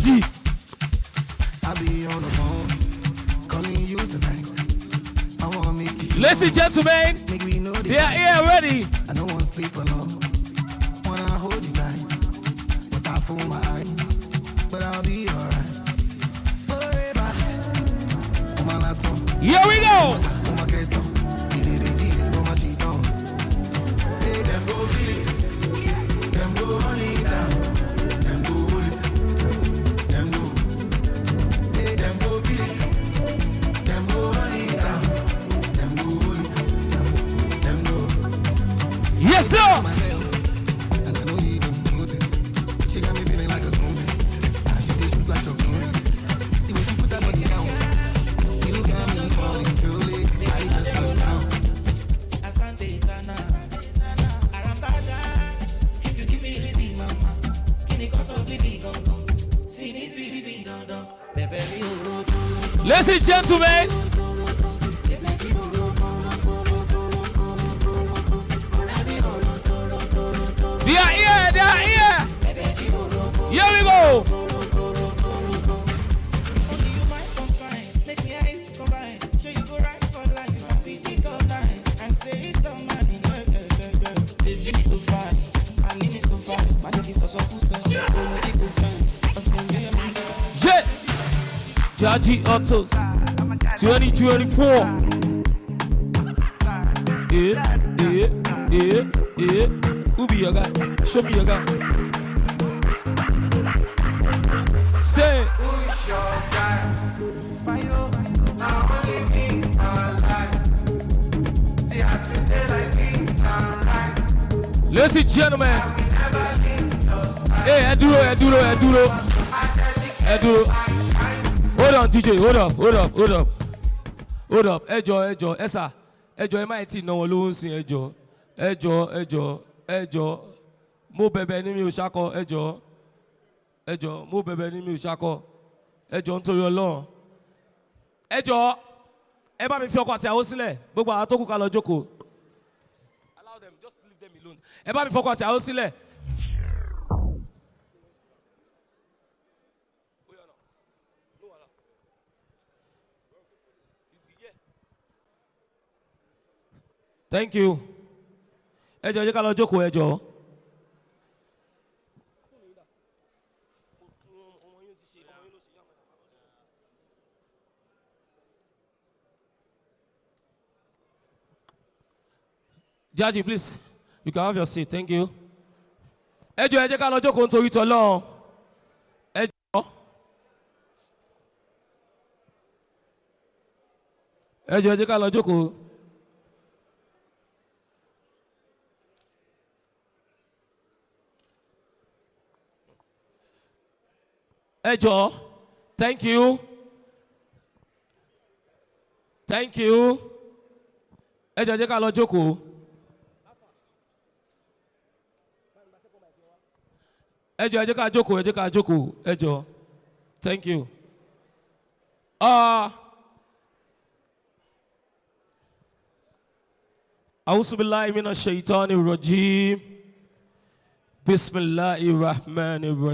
Jaji. I'll be on the phone, calling you tonight. I wanna make you. Ladies and gentlemen, they are here ready. I don't wanna sleep alone. Wanna hold you tight, but I fool my eyes. But I'll be alright. Here we go. Yes, sir. Ladies and gentlemen, they are here, they are here. Here we go. Jaji Autos 2024. Who be your guy? Show me your guy. Say. Who's your guy? Spyro, now only me alive. See, I spit it like beans and rice. Ladies and gentlemen. Hey, Eduro. Hold on, DJ. Hold up. Ejo. Esa. Ejo, ẹ má ti náwó ló ń sin ẹjọ́. Ẹjọ́. Mo bẹ̀bẹ̀ ní mi ò ṣakọ, ẹjọ́. Mo bẹ̀bẹ̀ ní mi ò ṣakọ. Ẹjọ́ nítorí Ọlọ́run. Ẹjọ́. Ẹ bá mi fi ọkọ àti àwo sílẹ̀. Gbogbo àwọn tó kù ká lọ jókòó. Allow them, just leave them alone. Ẹ bá mi fi ọkọ àti àwo sílẹ̀. Thank you. Ẹjọ́ jẹ́ ká lọ jókòó ẹjọ́. Jaji, please, you can have your seat. Thank you. Ẹjọ́ jẹ́ ká lọ jókòó nítorí t'Ọlọ́run. Ẹjọ́ jẹ́ ká lọ jókòó. Ẹjọ́, thank you. Ẹjọ́ jẹ́ ká lọ jókòó. Ẹjọ́ jẹ́ ká jókòó. Ẹjọ́, thank you. A'udhu billahi minash shaitani rajim. Bismillahir rahmanir rahim.